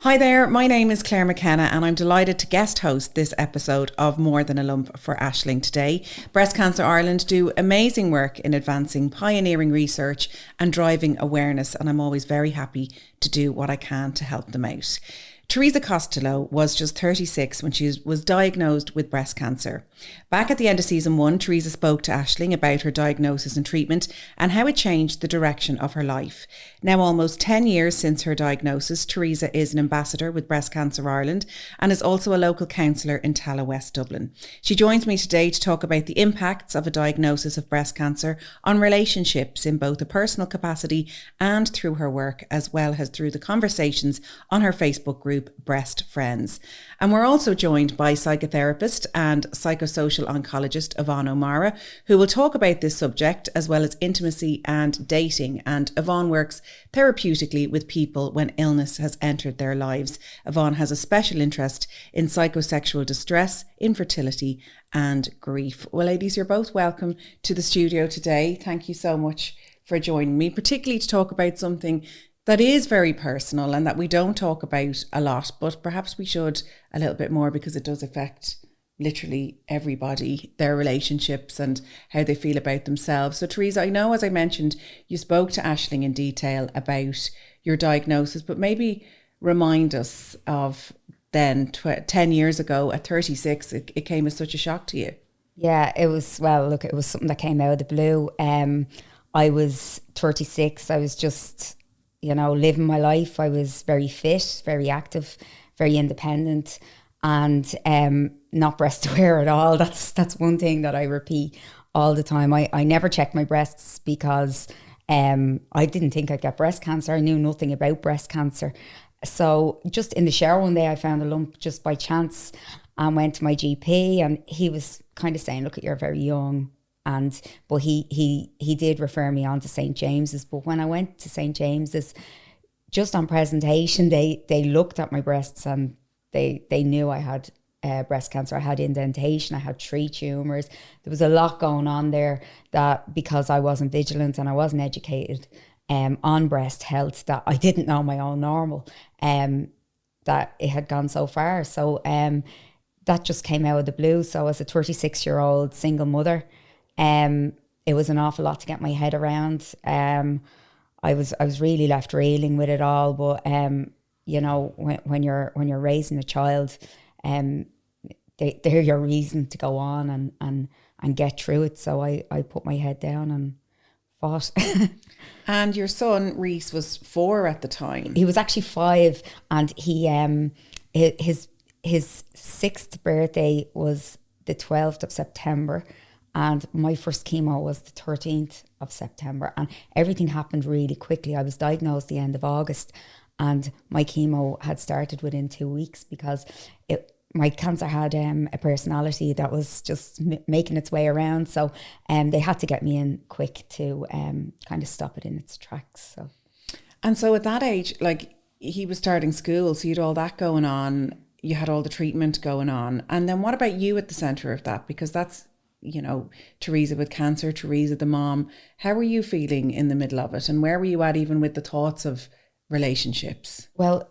Hi there, my name is Clare McKenna and I'm delighted to guest host this episode of More Than a Lump for Aisling today. Breast Cancer Ireland do amazing work in advancing pioneering research and driving awareness, and I'm always very happy to do what I can to help them out. Teresa Costello was just 36 when she was diagnosed with breast cancer. Back at the end of season 1, Teresa spoke to Aisling about her diagnosis and treatment and how it changed the direction of her life. Now, almost 10 years since her diagnosis, Teresa is an ambassador with Breast Cancer Ireland and is also a local councillor in Tala, West Dublin. She joins me today to talk about the impacts of a diagnosis of breast cancer on relationships in both a personal capacity and through her work, as well as through the conversations on her Facebook group Breast Friends. And we're also joined by psychotherapist and psychosocial oncologist Yvonne O'Meara, who will talk about this subject as well as intimacy and dating. And Yvonne works therapeutically with people when illness has entered their lives. Yvonne has a special interest in psychosexual distress, infertility and grief. Well, ladies, you're both welcome to the studio today. Thank you so much for joining me, particularly to talk about something that is very personal and that we don't talk about a lot, but perhaps we should a little bit more because it does affect literally everybody, their relationships and how they feel about themselves. So Teresa, I know, as I mentioned, you spoke to Aisling in detail about your diagnosis, but maybe remind us of then 10 years ago at 36, it came as such a shock to you. Yeah, it was something that came out of the blue. I was 36, I was just living my life. I was very fit, very active, very independent, and not breast aware at all. That's one thing that I repeat all the time. I never checked my breasts because I didn't think I'd get breast cancer. I knew nothing about breast cancer. So just in the shower one day, I found a lump just by chance and went to my GP, and he was kind of saying, look, you're very young. But he did refer me on to St. James's. But when I went to St. James's, just on presentation, they looked at my breasts and they knew I had breast cancer. I had indentation, I had 3 tumours. There was a lot going on there that, because I wasn't vigilant and I wasn't educated on breast health, that I didn't know my own normal, that it had gone so far. So that just came out of the blue. So as a 36-year-old single mother, it was an awful lot to get my head around. I was really left reeling with it all. But when you're raising a child, they're your reason to go on and get through it. So I put my head down and fought. And your son Reese was 4 at the time. He was actually 5, and his 6th birthday was the 12th of September. And my first chemo was the 13th of September. And everything happened really quickly. I was diagnosed the end of August, and my chemo had started within 2 weeks because my cancer had a personality that was just making its way around. So they had to get me in quick to kind of stop it in its tracks. And so at that age, like, he was starting school, so you had all that going on. You had all the treatment going on. And then what about you at the centre of that? Because that's, Teresa with cancer, Teresa the mom. How were you feeling in the middle of it? And where were you at even with the thoughts of relationships? Well,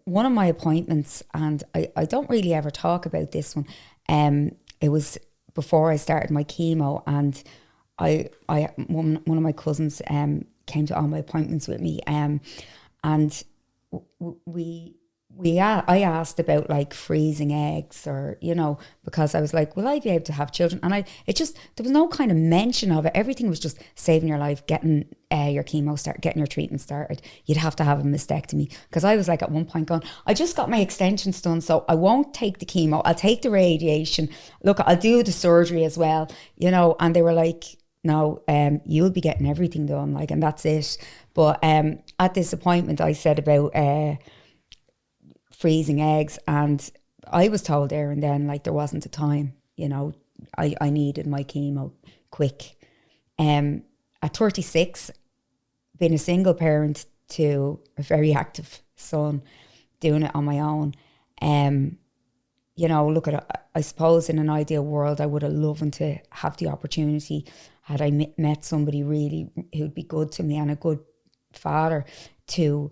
one of my appointments, and I don't really ever talk about this one, it was before I started my chemo, and one of my cousins came to all my appointments with me, and I asked about like freezing eggs, or because I was like, will I be able to have children? And there was no kind of mention of it. Everything was just saving your life, getting your chemo started, getting your treatment started. You'd have to have a mastectomy, because I was like at one point going, I just got my extensions done, so I won't take the chemo. I'll take the radiation. Look, I'll do the surgery as well, And they were like, no, you'll be getting everything done, like, and that's it. But at this appointment, I said about freezing eggs, and I was told there and then, like, there wasn't a time, I needed my chemo quick. At 36, being a single parent to a very active son, doing it on my own, look at it, I suppose in an ideal world I would have loved to have the opportunity, had I met somebody really who'd be good to me and a good father, to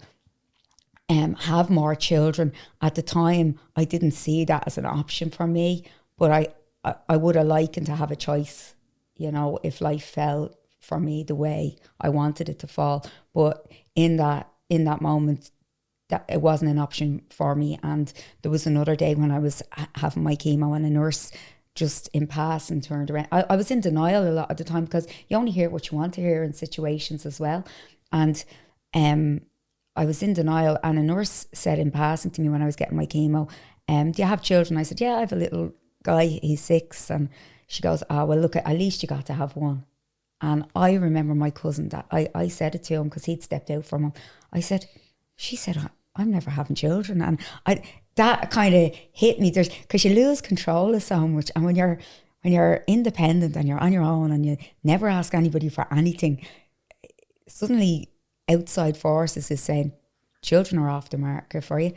have more children. At the time, I didn't see that as an option for me, but I would have liked to have a choice, you know, if life fell for me the way I wanted it to fall. But in that moment, that it wasn't an option for me. And there was another day when I was having my chemo, and a nurse just in passing turned around. I was in denial a lot at the time, because you only hear what you want to hear in situations as well. And I was in denial, and a nurse said in passing to me when I was getting my chemo, do you have children? I said, yeah, I have a little guy, he's 6. And she goes, well, look, at least you got to have one. And I remember my cousin, that I said it to him because he'd stepped out from him. She said, I'm never having children. And that kind of hit me, because you lose control of so much. And when you're independent and you're on your own and you never ask anybody for anything, suddenly outside forces is saying, children are off the market for you.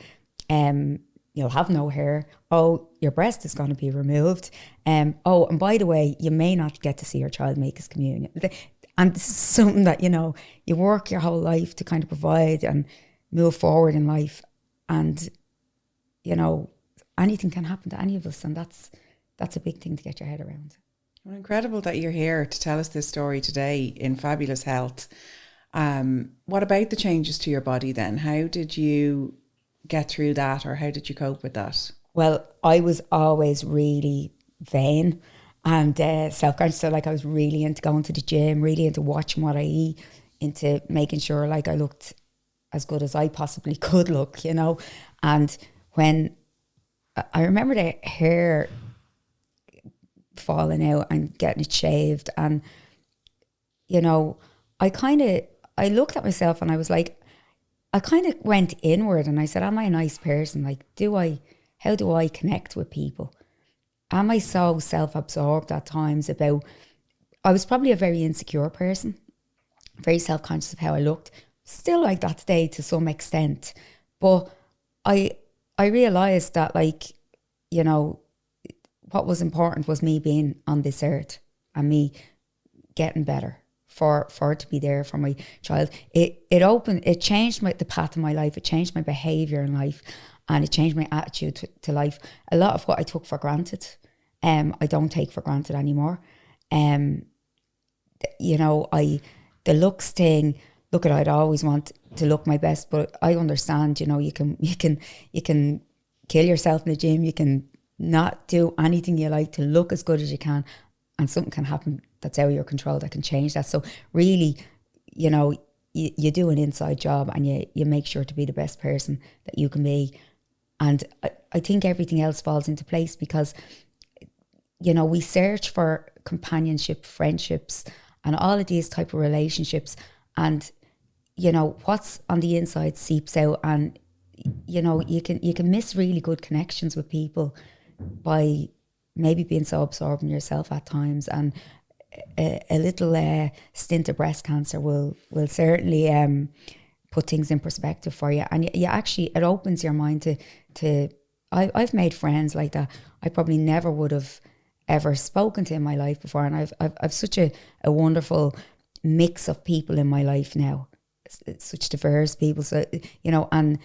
You'll have no hair. Oh, your breast is going to be removed. Oh, and by the way, you may not get to see your child make his communion. And this is something that, you know, you work your whole life to kind of provide and move forward in life. And, you know, anything can happen to any of us. And that's a big thing to get your head around. Well, incredible that you're here to tell us this story today in fabulous health. What about the changes to your body then? How did you get through that, or how did you cope with that? Well, I was always really vain and self-conscious. So like I was really into going to the gym, really into watching what I eat, into making sure like I looked as good as I possibly could look, you know. And when I remember the hair falling out and getting it shaved, and, you know, I looked at myself and I was like, I kind of went inward and I said, am I a nice person? Like, how do I connect with people? Am I so self-absorbed at times I was probably a very insecure person, very self-conscious of how I looked, still like that today to some extent. But I realised that, like, you know, what was important was me being on this earth and me getting better for it to be there for my child. It changed the path of my life. It changed my behaviour in life, and it changed my attitude to life. A lot of what I took for granted, I don't take for granted anymore. You know, the looks thing, look, I'd always want to look my best, but I understand, you know, you can kill yourself in the gym, you can not do anything you like to look as good as you can, and something can happen that's out of your control that can change that. So really, you know, you do an inside job and you make sure to be the best person that you can be. And I think everything else falls into place, because, you know, we search for companionship, friendships, and all of these type of relationships. And, you know, what's on the inside seeps out, and, you know, you can miss really good connections with people by maybe being so absorbed in yourself at times. And a little stint of breast cancer will certainly put things in perspective for you. And you actually, it opens your mind to I've made friends like that I probably never would have ever spoken to in my life before. And I've such a wonderful mix of people in my life now. It's such diverse people. So, you know, and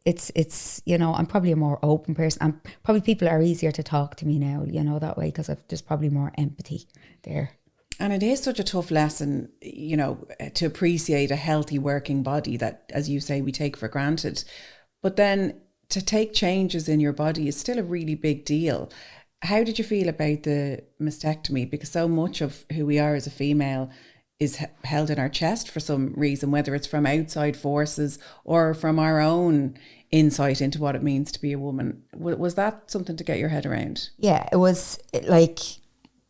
it's, you know, I'm probably a more open person, and probably people are easier to talk to me now, you know, that way, because there's probably more empathy there. And it is such a tough lesson, you know, to appreciate a healthy working body that, as you say, we take for granted. But then to take changes in your body is still a really big deal. How did you feel about the mastectomy? Because so much of who we are as a female is held in our chest for some reason, whether it's from outside forces or from our own insight into what it means to be a woman. Was that something to get your head around? Yeah, it was like,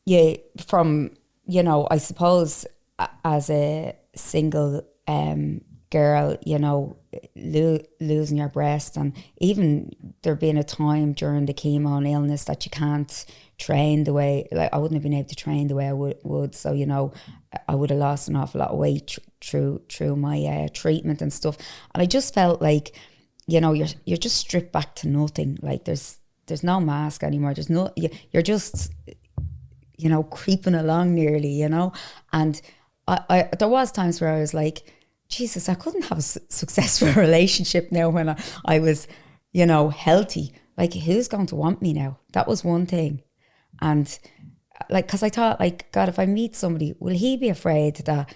yeah, from, you know, I suppose as a single girl, you know, losing your breast, and even there being a time during the chemo and illness that you can't train the way, like I wouldn't have been able to train the way I would. So, you know, I would have lost an awful lot of weight through my treatment and stuff. And I just felt like, you know, you're just stripped back to nothing. Like there's no mask anymore. There's no, you're just, you know, creeping along nearly, you know. And I there was times where I was like, Jesus, I couldn't have a successful relationship now when I was, healthy. Like, who's going to want me now? That was one thing. And like, because I thought, like, God, if I meet somebody, will he be afraid that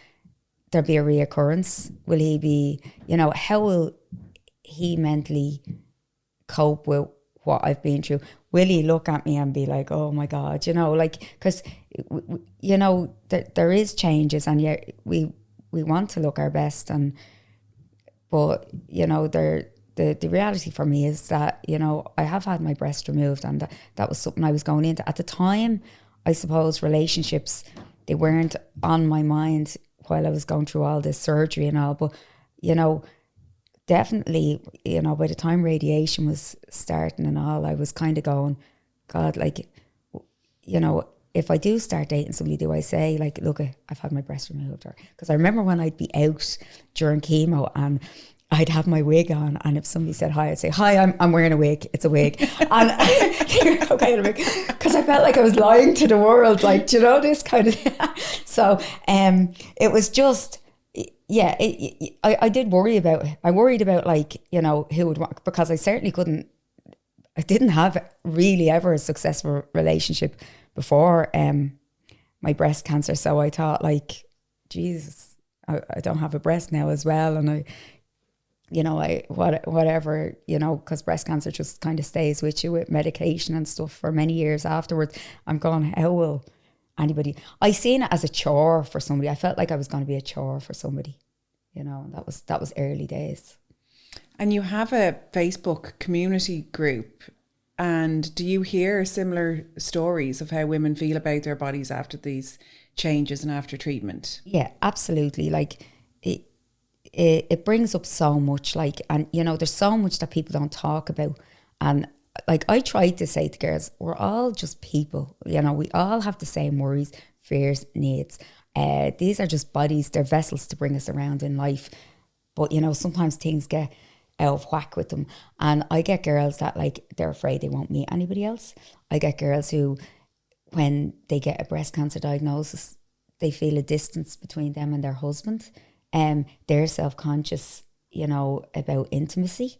there'll be a reoccurrence? Will he be, how will he mentally cope with what I've been through? Will he look at me and be like, oh my God, because, there is changes, and yet we want to look our best. But the reality for me is that, I have had my breast removed, and that was something I was going into. At the time, I suppose relationships, they weren't on my mind while I was going through all this surgery and all. But, definitely, by the time radiation was starting and all, I was kind of going, God, like, if I do start dating somebody, do I say, like, look, I've had my breast removed? Because I remember when I'd be out during chemo and I'd have my wig on, and if somebody said hi, I'd say, hi, I'm wearing a wig. It's a wig. And okay, because I felt like I was lying to the world, like, this kind of So it was just, yeah, I did worry about it. I worried about, like, who would want, because I didn't have really ever a successful relationship before my breast cancer. So I thought, like, Jesus, I don't have a breast now as well. And whatever, because breast cancer just kind of stays with you with medication and stuff for many years afterwards. I'm going, how will anybody? I seen it as a chore for somebody. I felt like I was going to be a chore for somebody. That was early days. And you have a Facebook community group. And do you hear similar stories of how women feel about their bodies after these changes and after treatment? Yeah, absolutely. Like, it brings up so much, like, and there's so much that people don't talk about. And like, I try to say to girls, we're all just people, we all have the same worries, fears, needs. These are just bodies, they're vessels to bring us around in life. But sometimes things get out of whack with them. And I get girls that, like, they're afraid they won't meet anybody else. I get girls who, when they get a breast cancer diagnosis, they feel a distance between them and their husband. They're self-conscious, about intimacy.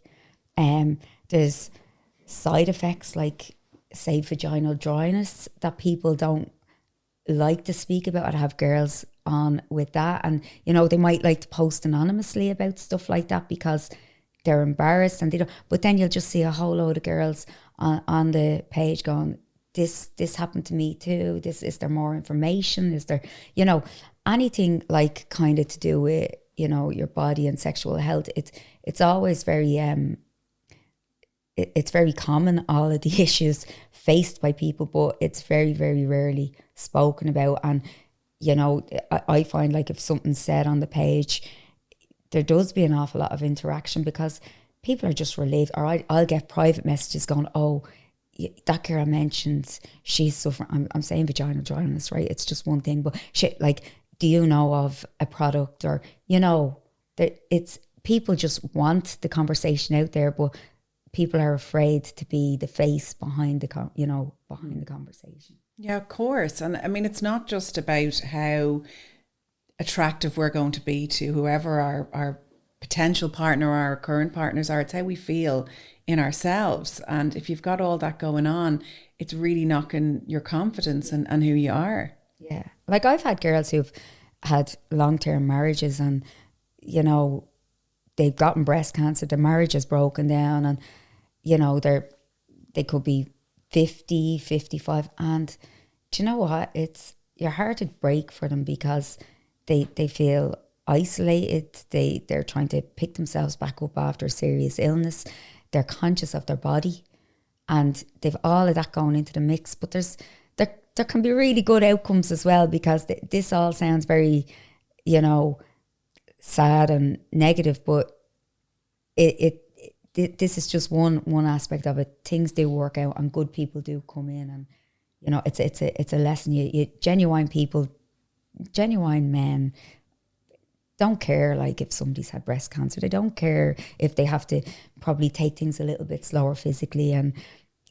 There's side effects like, say, vaginal dryness that people don't like to speak about. I'd have girls on with that, and they might like to post anonymously about stuff like that because they're embarrassed, and they don't. But then you'll just see a whole load of girls on the page going, this happened to me too. Is there more information? Is there, anything like kind of to do with, your body and sexual health? It's always very it's very common, all of the issues faced by people, but it's very, very rarely spoken about. And I find, like, if something's said on the page, there does be an awful lot of interaction because people are just relieved. Or I'll get private messages going, oh, that girl mentioned she's suffering. I'm saying vaginal dryness, right? It's just one thing, but shit, like, do you know of a product? Or that it's, people just want the conversation out there, but people are afraid to be the face behind the behind the conversation. Yeah, of course. And I mean, it's not just about how attractive we're going to be to whoever our potential partner or our current partners are. It's how we feel in ourselves. And if you've got all that going on, it's really knocking your confidence and who you are. Yeah. Like, I've had girls who've had long-term marriages and, they've gotten breast cancer, their marriage has broken down, and, they could be 50, 55. And do you know what? It's your heart would break for them because they feel isolated. They're trying to pick themselves back up after a serious illness. They're conscious of their body, and they've all of that going into the mix. But there can be really good outcomes as well, because this all sounds very, sad and negative, but this is just one aspect of it. Things do work out, and good people do come in, and it's a lesson. You genuine people, genuine men don't care, like, if somebody's had breast cancer. They don't care if they have to probably take things a little bit slower physically, and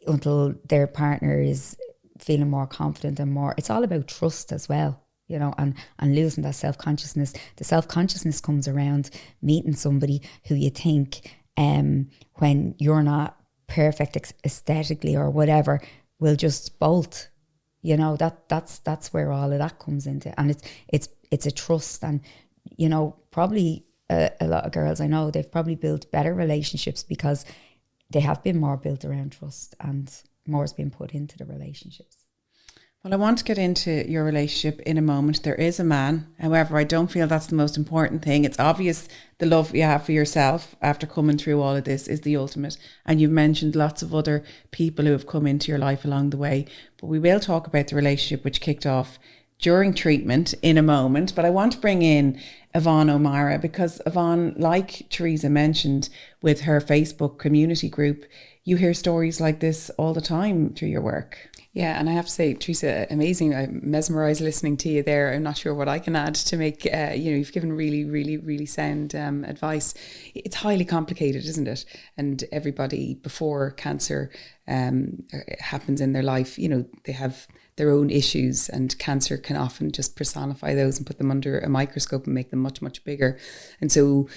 until their partner is feeling more confident and more. It's all about trust as well. you know, and losing that self-consciousness. The self-consciousness comes around meeting somebody who you think, when you're not perfect aesthetically or whatever, will just bolt. You know, that's where all of that comes into, and it's a trust. And you know, probably a lot of girls I know, they've probably built better relationships because they have been more built around trust and more has been put into the relationships. Well, I want to get into your relationship in a moment. There is a man. However, I don't feel that's the most important thing. It's obvious the love you have for yourself after coming through all of this is the ultimate. And you've mentioned lots of other people who have come into your life along the way. But we will talk about the relationship which kicked off during treatment in a moment. But I want to bring in Yvonne O'Meara, because Yvonne, like Teresa mentioned with her Facebook community group, you hear stories like this all the time through your work. Yeah, and I have to say, Teresa, amazing. I'm mesmerised listening to you there. I'm not sure what I can add to make, you've given really, really, really sound advice. It's highly complicated, isn't it? And everybody before cancer happens in their life, you know, they have their own issues, and cancer can often just personify those and put them under a microscope and make them much, much bigger. And so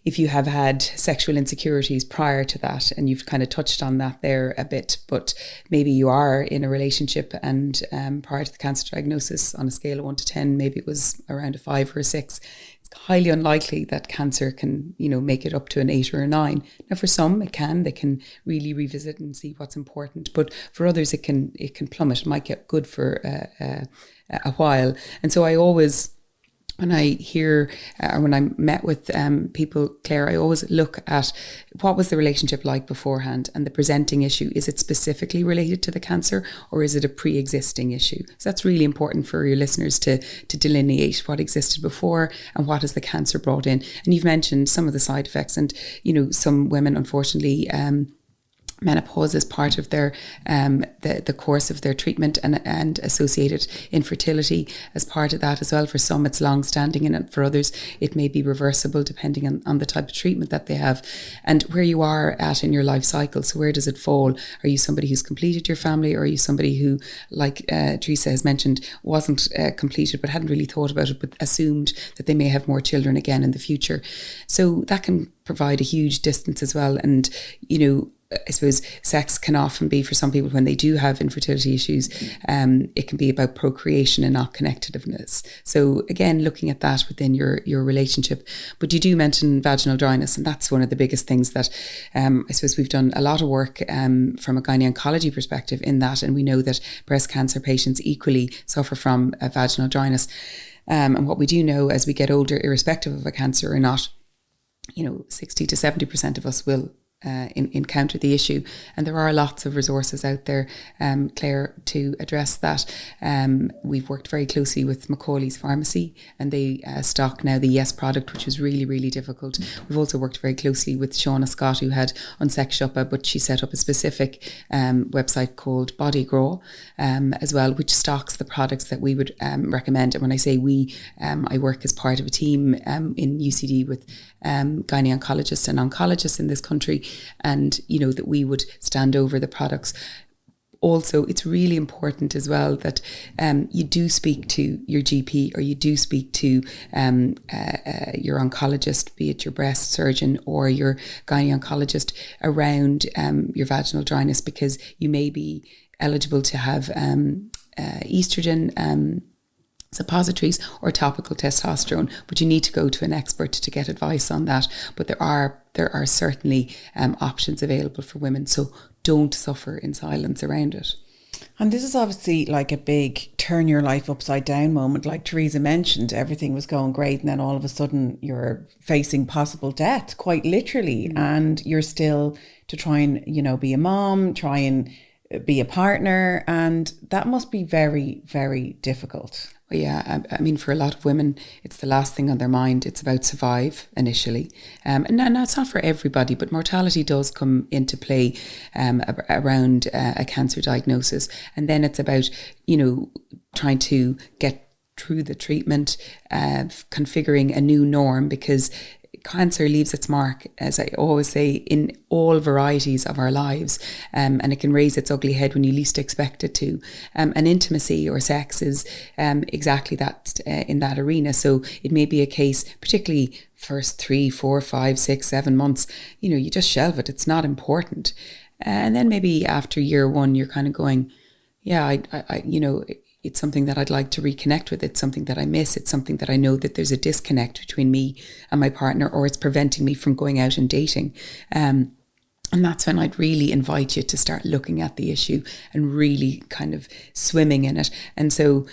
if you have had sexual insecurities prior to that, and you've kind of touched on that there a bit, but maybe you are in a relationship and prior to the cancer diagnosis, on a scale of 1 to 10, maybe it was around a 5 or a 6, it's highly unlikely that cancer can, you know, make it up to an 8 or a 9. Now for some they can really revisit and see what's important, but for others it can plummet. It might get good for a while. And so I always, when I hear or when I met with people, Claire, I always look at what was the relationship like beforehand, and the presenting issue. Is it specifically related to the cancer, or is it a pre-existing issue? So that's really important for your listeners to delineate what existed before and what has the cancer brought in. And you've mentioned some of the side effects, and you know, some women unfortunately menopause is part of their the course of their treatment, and associated infertility as part of that as well. For some it's long standing, and for others it may be reversible depending on the type of treatment that they have and where you are at in your life cycle. So where does it fall? Are you somebody who's completed your family, or are you somebody who, like Teresa has mentioned, wasn't completed but hadn't really thought about it, but assumed that they may have more children again in the future? So that can provide a huge distance as well. And you know, I suppose sex can often be, for some people, when they do have infertility issues, it can be about procreation and not connectedness. So again, looking at that within your relationship. But you do mention vaginal dryness, and that's one of the biggest things that I suppose we've done a lot of work from a gynae-oncology perspective in that, and we know that breast cancer patients equally suffer from vaginal dryness. And what we do know as we get older, irrespective of a cancer or not, you know, 60 to 70% of us will encounter the issue, and there are lots of resources out there, Claire, to address that. We've worked very closely with Macaulay's Pharmacy, and they stock now the Yes product, which was really, really difficult. We've also worked very closely with Shauna Scott, who had Unsexshoppa, but she set up a specific website called Body Grow as well, which stocks the products that we would recommend. And when I say we, I work as part of a team in UCD with gynae-oncologists and oncologists in this country, and you know that we would stand over the products. Also, it's really important as well that you do speak to your GP, or you do speak to your oncologist, be it your breast surgeon or your gynae-oncologist, around your vaginal dryness, because you may be eligible to have estrogen suppositories or topical testosterone, but you need to go to an expert to get advice on that. But there are certainly options available for women, so don't suffer in silence around it. And this is obviously like a big turn your life upside down moment. Like Teresa mentioned, everything was going great, and then all of a sudden you're facing possible death, quite literally, and you're still to try and, you know, be a mom, try and be a partner, and that must be very, very difficult. Well, yeah, I mean, for a lot of women, it's the last thing on their mind. It's about survive initially. And now it's not for everybody, but mortality does come into play around a cancer diagnosis. And then it's about, you know, trying to get through the treatment, configuring a new norm, because cancer leaves its mark, as I always say, in all varieties of our lives, and it can raise its ugly head when you least expect it to. And intimacy or sex is exactly that in that arena. So it may be a case, particularly first 3, 4, 5, 6, 7 months, you just shelve it. It's not important. And then maybe after year 1, you're kind of going, yeah, I it's something that I'd like to reconnect with. It's something that I miss. It's something that I know that there's a disconnect between me and my partner, or it's preventing me from going out and dating. And that's when I'd really invite you to start looking at the issue and really kind of swimming in it. And so,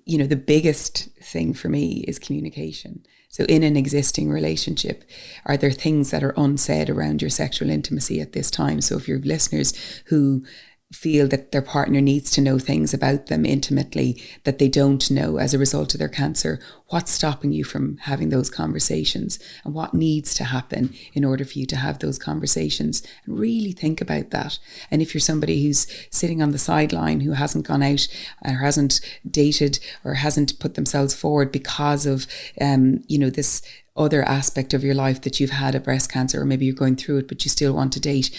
the biggest thing for me is communication. So in an existing relationship, are there things that are unsaid around your sexual intimacy at this time? So if you have listeners who feel that their partner needs to know things about them intimately that they don't know as a result of their cancer, what's stopping you from having those conversations, and what needs to happen in order for you to have those conversations? And really think about that. And if you're somebody who's sitting on the sideline, who hasn't gone out or hasn't dated or hasn't put themselves forward because of this other aspect of your life, that you've had a breast cancer, or maybe you're going through it but you still want to date,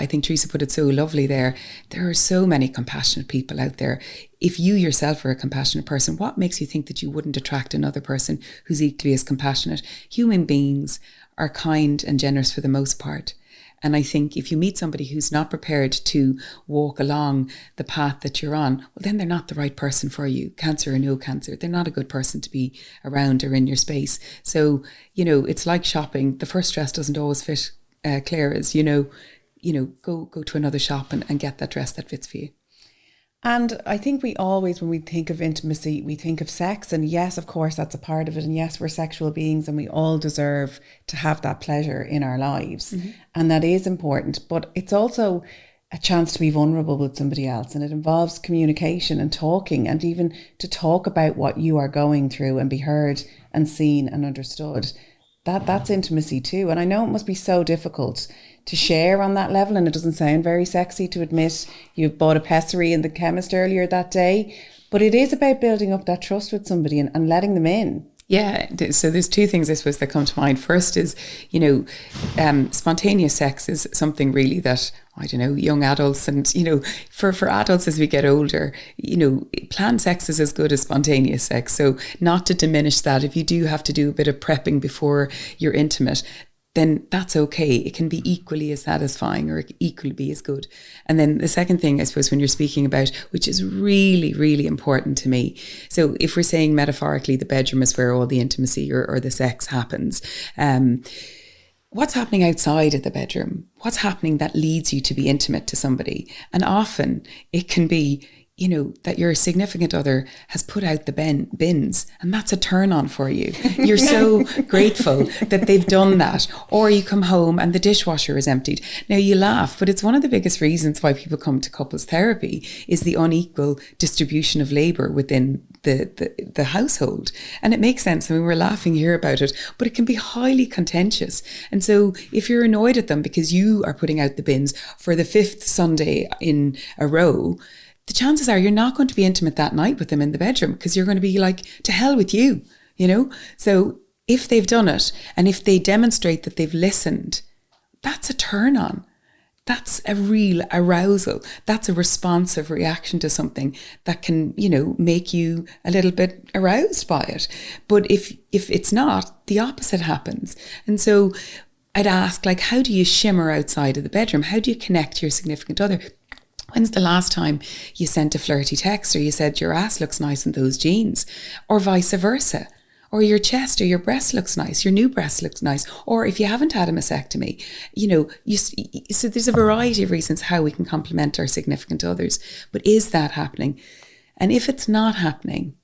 I think Teresa put it so lovely there. There are so many compassionate people out there. If you yourself are a compassionate person, what makes you think that you wouldn't attract another person who's equally as compassionate? Human beings are kind and generous for the most part. And I think if you meet somebody who's not prepared to walk along the path that you're on, well, then they're not the right person for you. Cancer or no cancer, they're not a good person to be around or in your space. So, it's like shopping. The first dress doesn't always fit Claire, as go to another shop and get that dress that fits for you. And I think we always, when we think of intimacy, we think of sex. And yes, of course, that's a part of it. And yes, we're sexual beings and we all deserve to have that pleasure in our lives. Mm-hmm. And that is important. But it's also a chance to be vulnerable with somebody else. And it involves communication and talking, and even to talk about what you are going through and be heard and seen and understood. That's intimacy too. And I know it must be so difficult to share on that level, and it doesn't sound very sexy to admit you bought a pessary in the chemist earlier that day, but it is about building up that trust with somebody and letting them in. Yeah, so there's 2 things I suppose that come to mind. First is, spontaneous sex is something really that, young adults and, for adults as we get older, planned sex is as good as spontaneous sex. So not to diminish that, if you do have to do a bit of prepping before you're intimate, then that's okay. It can be equally as satisfying, or equally be as good. And then the second thing, I suppose, when you're speaking about, which is really, really important to me. So if we're saying metaphorically, the bedroom is where all the intimacy or the sex happens. What's happening outside of the bedroom? What's happening that leads you to be intimate to somebody? And often it can be, that your significant other has put out the bins, and that's a turn on for you. You're so grateful that they've done that. Or you come home and the dishwasher is emptied. Now you laugh, but it's one of the biggest reasons why people come to couples therapy is the unequal distribution of labour within the household. And it makes sense. I mean, we're laughing here about it, but it can be highly contentious. And so if you're annoyed at them because you are putting out the bins for the 5th Sunday in a row, the chances are you're not going to be intimate that night with them in the bedroom, because you're going to be like, to hell with you, So if they've done it, and if they demonstrate that they've listened, that's a turn on. That's a real arousal. That's a responsive reaction to something that can, make you a little bit aroused by it. But if it's not, the opposite happens. And so I'd ask, how do you shimmer outside of the bedroom? How do you connect to your significant other? When's the last time you sent a flirty text, or you said your ass looks nice in those jeans, or vice versa? Or your chest or your breast looks nice, your new breast looks nice. Or if you haven't had a mastectomy, so there's a variety of reasons how we can compliment our significant others. But is that happening? And if it's not happening,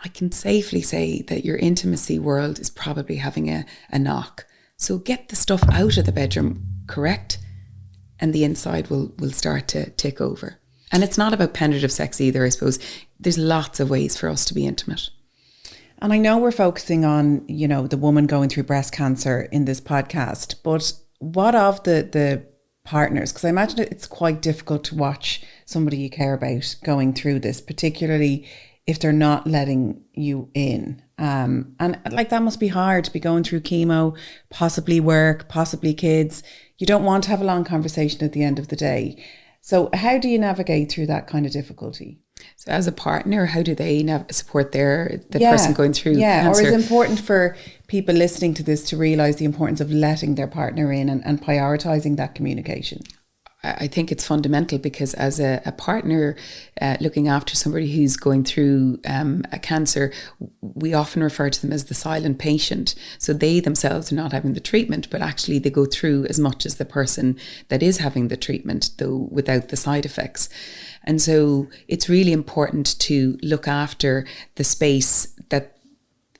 I can safely say that your intimacy world is probably having a knock. So get the stuff out of the bedroom correct, and the inside will start to tick over. And it's not about penetrative sex either, I suppose. There's lots of ways for us to be intimate. And I know we're focusing on, the woman going through breast cancer in this podcast, but what of the partners? Because I imagine it's quite difficult to watch somebody you care about going through this, particularly if they're not letting you in And like that must be hard to be going through chemo, possibly work, possibly kids. You don't want to have a long conversation at the end of the day. So how do you navigate through that kind of difficulty? So as a partner, how do they support the person going through cancer? Or is it important for people listening to this to realise the importance of letting their partner in and prioritising that communication? I think it's fundamental, because as a partner looking after somebody who's going through a cancer, we often refer to them as the silent patient. So they themselves are not having the treatment, but actually they go through as much as the person that is having the treatment, though without the side effects. And so it's really important to look after the space that,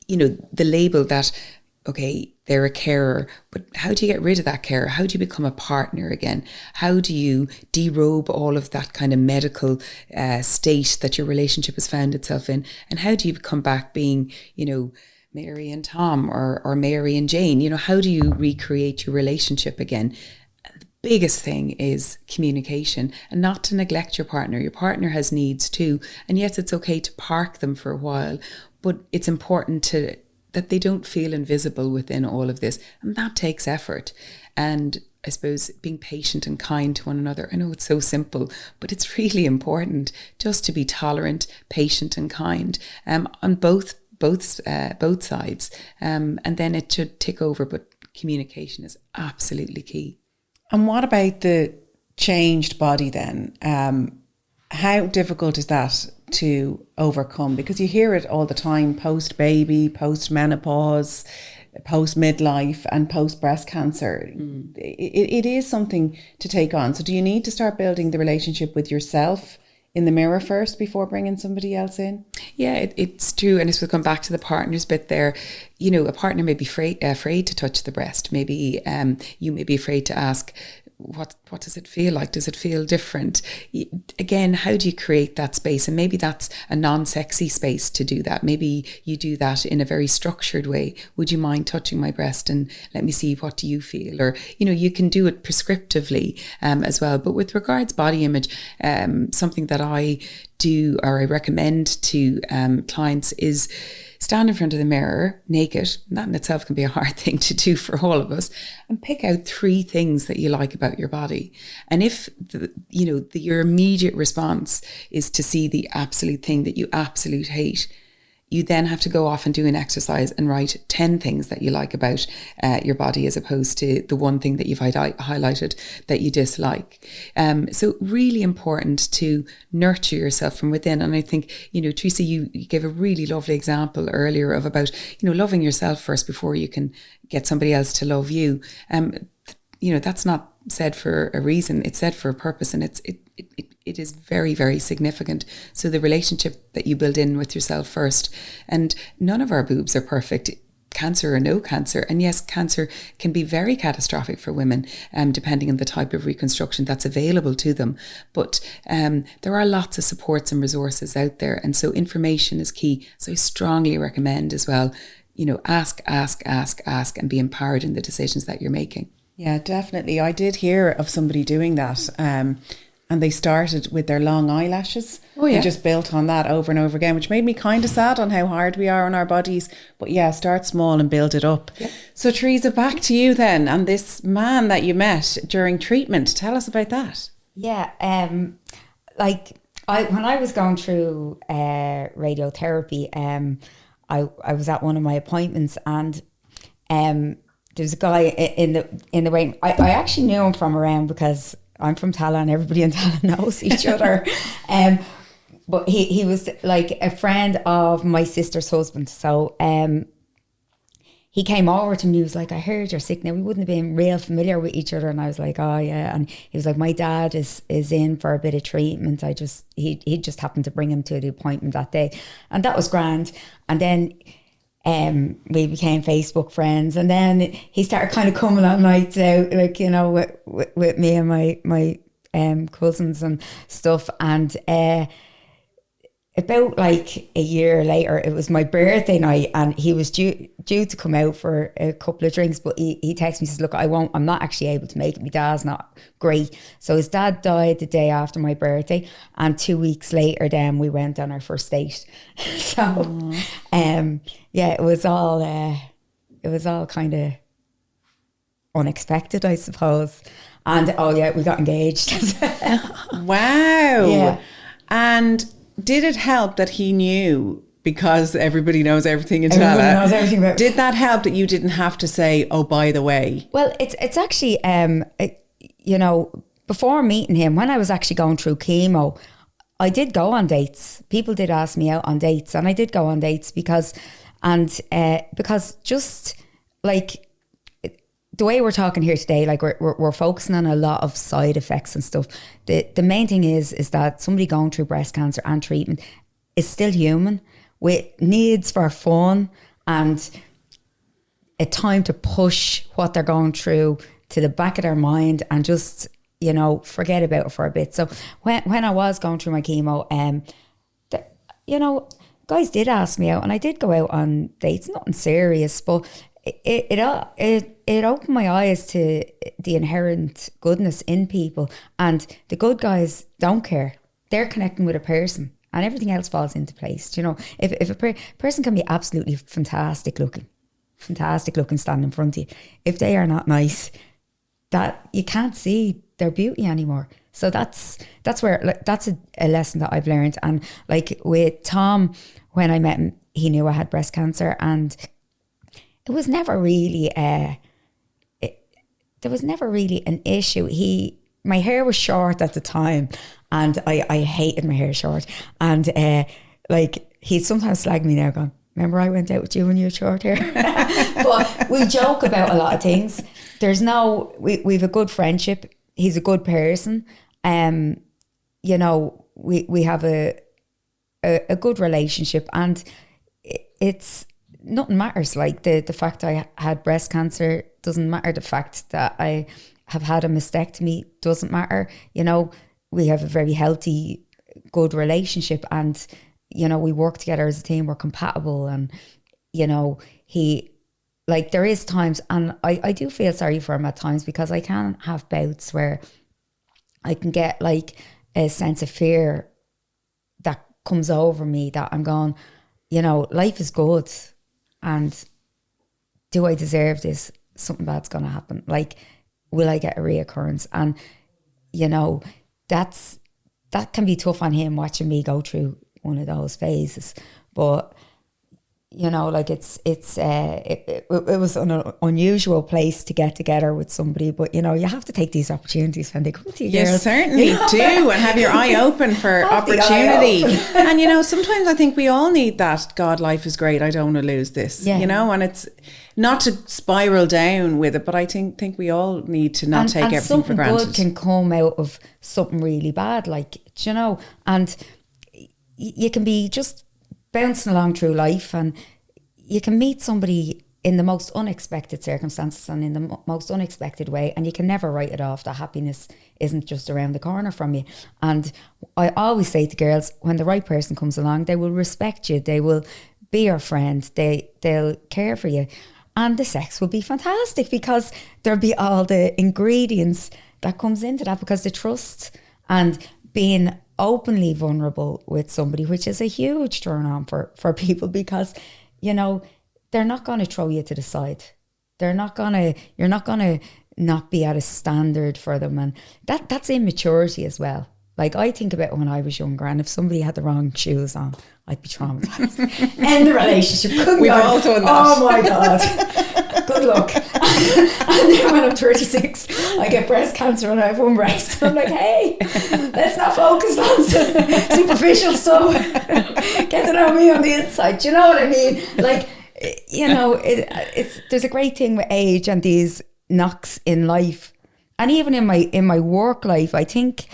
the label that, okay, they're a carer, but how do you get rid of that carer? How do you become a partner again? How do you derobe all of that kind of medical state that your relationship has found itself in? And how do you come back being, Mary and Tom or Mary and Jane? How do you recreate your relationship again? The biggest thing is communication, and not to neglect your partner. Your partner has needs too. And yes, it's okay to park them for a while, but it's important that they don't feel invisible within all of this. And that takes effort. And I suppose being patient and kind to one another. I know it's so simple, but it's really important just to be tolerant, patient and kind on both sides. And then it should tick over, but communication is absolutely key. And what about the changed body then? How difficult is that to overcome? Because you hear it all the time, post-baby, post-menopause, post-midlife and post-breast cancer. It is something to take on. So do you need to start building the relationship with yourself in the mirror first before bringing somebody else in? Yeah, it's true. And as we come back to the partners bit there, a partner may be afraid to touch the breast. Maybe you may be afraid to ask, what does it feel like? Does it feel different? Again, how do you create that space? And maybe that's a non-sexy space to do that. Maybe you do that in a very structured way. Would you mind touching my breast and let me see, what do you feel? Or, you can do it prescriptively as well. But with regards body image, something that I do or I recommend to clients is stand in front of the mirror naked. That in itself can be a hard thing to do for all of us, and pick out 3 things that you like about your body. And if your immediate response is to see the absolute thing that you absolute hate, you then have to go off and do an exercise and write 10 things that you like about your body, as opposed to the one thing that you've highlighted that you dislike. So really important to nurture yourself from within. And I think, Teresa, you gave a really lovely example earlier of about, loving yourself first before you can get somebody else to love you. That's not said for a reason. It's said for a purpose, and it is very, very significant. So the relationship that you build in with yourself first, and none of our boobs are perfect, cancer or no cancer. And yes, cancer can be very catastrophic for women, depending on the type of reconstruction that's available to them. But there are lots of supports and resources out there. And so information is key. So I strongly recommend as well, ask, and be empowered in the decisions that you're making. Yeah, definitely. I did hear of somebody doing that. And they started with their long eyelashes. Oh, yeah. And just built on that over and over again, which made me kind of sad on how hard we are on our bodies. But yeah, start small and build it up. Yeah. So Teresa, back to you then, and this man that you met during treatment. Tell us about that. Yeah, when I was going through radiotherapy, I was at one of my appointments, and there was a guy in the waiting. I actually knew him from around, because I'm from Tala and everybody in Tala knows each other. But he was like a friend of my sister's husband. So he came over to me. He was like, I heard you're sick. Now, we wouldn't have been real familiar with each other. And I was like, oh yeah. And he was like, my dad is in for a bit of treatment. He just happened to bring him to the appointment that day. And that was grand. And then we became Facebook friends, and then he started kind of coming on nights out, with me and my cousins and stuff. And about like a year later, it was my birthday night, and he was due to come out for a couple of drinks, but he texted me, says, look, I'm not actually able to make it. My dad's not great. So his dad died the day after my birthday, and 2 weeks later then we went on our first date. So it was all kind of unexpected, I suppose. And we got engaged. Wow. Yeah. And did it help that he knew, because everybody knows everything in Everybody Tallaght? knows everything about. Did that help that you didn't have to say, oh, by the way? Well, it's actually, before meeting him, when I was actually going through chemo, I did go on dates. People did ask me out on dates, and I did go on dates because just like the way we're talking here today, like we're focusing on a lot of side effects and stuff. The main thing is that somebody going through breast cancer and treatment is still human with needs for fun and a time to push what they're going through to the back of their mind and just, forget about it for a bit. So when I was going through my chemo, guys did ask me out, and I did go out on dates, nothing serious, but it opened my eyes to the inherent goodness in people, and the good guys don't care. They're connecting with a person, and everything else falls into place. If a person can be absolutely fantastic looking standing in front of you, if they are not nice, that you can't see their beauty anymore. So that's where that's a lesson that I've learned. And like with Tom, when I met him, he knew I had breast cancer, and it was never really there was never really an issue. My hair was short at the time, and I hated my hair short. And he'd sometimes slag me now, going, remember I went out with you when you had short hair? But we joke about a lot of things. We've a good friendship. He's a good person. We have a good relationship, and it's nothing matters. Like the fact I had breast cancer doesn't matter. The fact that I have had a mastectomy doesn't matter. We have a very healthy, good relationship, and we work together as a team. We're compatible, and there is times, and I do feel sorry for him at times, because I can have bouts where I can get like a sense of fear that comes over me, that I'm going, life is good, and do I deserve this? Something bad's going to happen. Like, will I get a reoccurrence? And, that can be tough on him, watching me go through one of those phases. But, it was an unusual place to get together with somebody. But, you have to take these opportunities when they come to you. You certainly do, and have your eye open for opportunity. And, sometimes I think we all need that, God, life is great, I don't want to lose this, and it's not to spiral down with it, but I think we all need to not take everything for granted. Something good can come out of something really bad, and you can be just bouncing along through life, and you can meet somebody in the most unexpected circumstances and in the most unexpected way, and you can never write it off. That happiness isn't just around the corner from you. And I always say to girls, when the right person comes along, they will respect you, they will be your friend, they'll care for you, and the sex will be fantastic, because there'll be all the ingredients that comes into that, because the trust and being openly vulnerable with somebody, which is a huge turn on for people, because they're not going to throw you to the side. You're not going to not be at a standard for them, and that's immaturity as well. Like, I think about when I was younger, and if somebody had the wrong shoes on, I'd be traumatized. End the relationship. We've all done that. Oh my God. Good luck. And then when I'm 36, I get breast cancer and I have one breast. I'm like, hey, let's not focus on superficial stuff. Get to know me on the inside. Do you know what I mean? Like, there's a great thing with age and these knocks in life. And even in my work life, I think,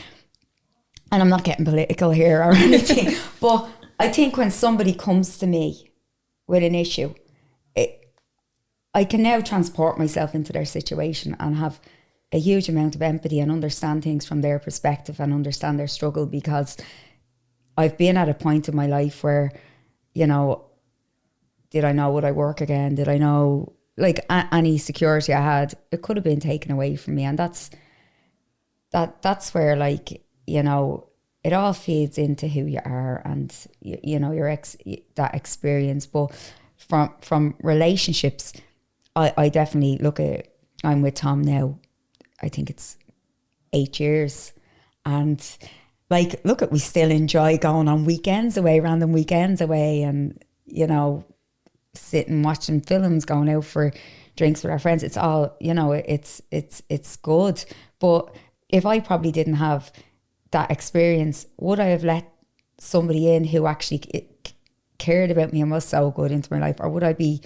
and I'm not getting political here or anything, but I think when somebody comes to me with an issue, I can now transport myself into their situation and have a huge amount of empathy and understand things from their perspective and understand their struggle, because I've been at a point in my life where, you know, did I know would I work again? Did I know, like, any security I had, it could have been taken away from me. And that's where, like, you know, it all feeds into who you are and, you know, that experience. But from relationships, I definitely look at, I'm with Tom now, I think it's 8 years. And like, look at, we still enjoy going on weekends away, random weekends away, and, you know, sitting watching films, going out for drinks with our friends. It's all, you know, it's good. But if I probably didn't have that experience, would I have let somebody in who actually cared about me and was so good into my life, or would I be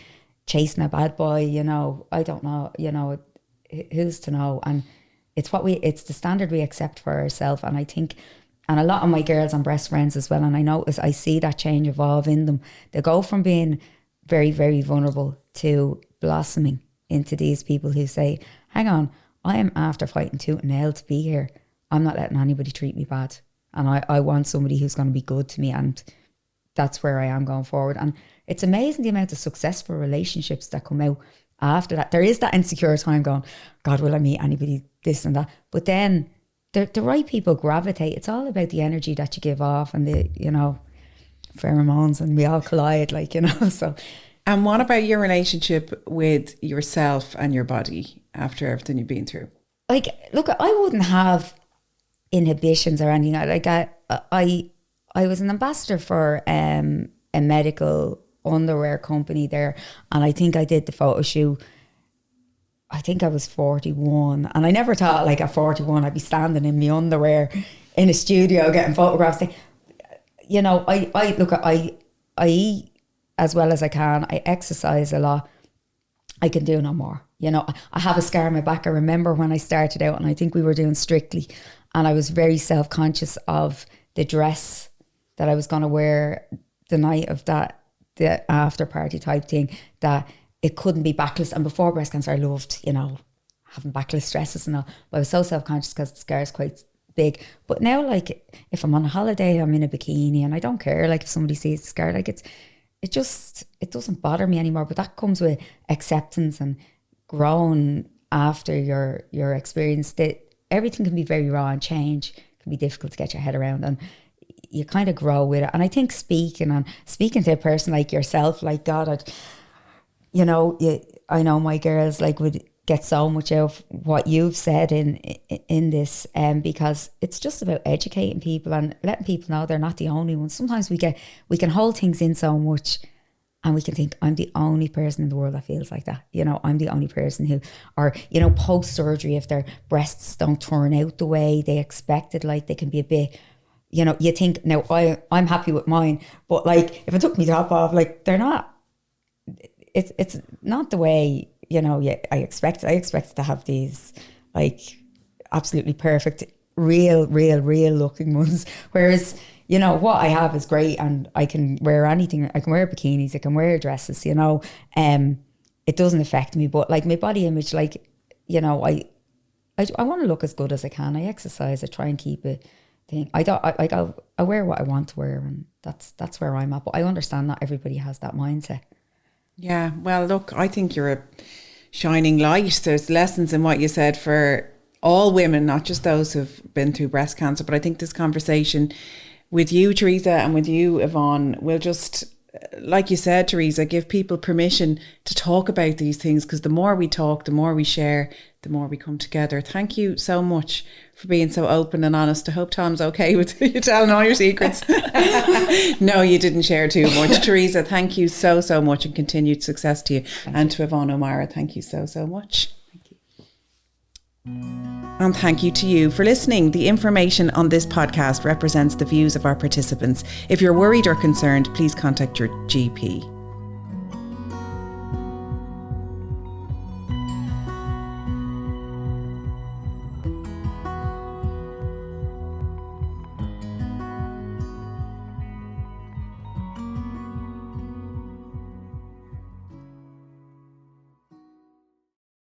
chasing a bad boy? You know, I don't know, you know, who's to know? And it's the standard we accept for ourselves. And I think, and a lot of my girls and breast friends as well, and I see that change evolve in them. They go from being very, very vulnerable to blossoming into these people who say, hang on, I am after fighting tooth and nail to be here. I'm not letting anybody treat me bad. And I want somebody who's going to be good to me. And that's where I am going forward. And it's amazing the amount of successful relationships that come out after that. There is that insecure time going, God, will I meet anybody, this and that? But then the right people gravitate. It's all about the energy that you give off and the, you know, pheromones, and we all collide, like, you know. So, and what about your relationship with yourself and your body after everything you've been through? Like, look, I wouldn't have inhibitions or anything. Like, I was an ambassador for a medical underwear company there, and I think I did the photo shoot. I think I was 41, and I never thought, like, at 41 I'd be standing in my underwear in a studio getting photographs. You know, I eat as well as I can. I exercise a lot. I can do no more. You know, I have a scar on my back. I remember when I started out, and I think we were doing Strictly, and I was very self-conscious of the dress that I was going to wear the night of that, the after party type thing, that it couldn't be backless. And before breast cancer, I loved, you know, having backless dresses and all. But I was so self-conscious because the scar is quite big. But now, like, if I'm on a holiday, I'm in a bikini, and I don't care, like, if somebody sees the scar, like, it doesn't bother me anymore. But that comes with acceptance and growing after your experience, that everything can be very raw, and change can be difficult to get your head around, and you kind of grow with it. And I think speaking to a person like yourself, like, God, I know my girls, like, would get so much out of what you've said in this, because it's just about educating people and letting people know they're not the only ones. Sometimes we can hold things in so much, and we can think, I'm the only person in the world that feels like that. You know, I'm the only person who, or, you know, post-surgery, if their breasts don't turn out the way they expected, like, they can be a bit, you know, you think, now I'm happy with mine, but, like, if I took my top off, like, they're not, it's not the way, you know, I expected to have these, like, absolutely perfect, real looking ones. Whereas, you know, what I have is great, and I can wear anything. I can wear bikinis, I can wear dresses, you know. It doesn't affect me. But, like, my body image, like, you know, I want to look as good as I can. I exercise, I try and keep it thing. I wear what I want to wear, and that's where I'm at. But I understand not everybody has that mindset. Yeah, well, look, I think you're a shining light. There's lessons in what you said for all women, not just those who've been through breast cancer. But I think this conversation with you, Teresa, and with you, Yvonne, will just, like you said, Teresa, give people permission to talk about these things, because the more we talk, the more we share, the more we come together. Thank you so much for being so open and honest. I hope Tom's okay with you telling all your secrets. No, you didn't share too much. Teresa, thank you so much, and continued success to you. Thank you. To Yvonne O'Meara, thank you so much. Thank you. And thank you to you for listening. The information on this podcast represents the views of our participants. If you're worried or concerned, please contact your GP.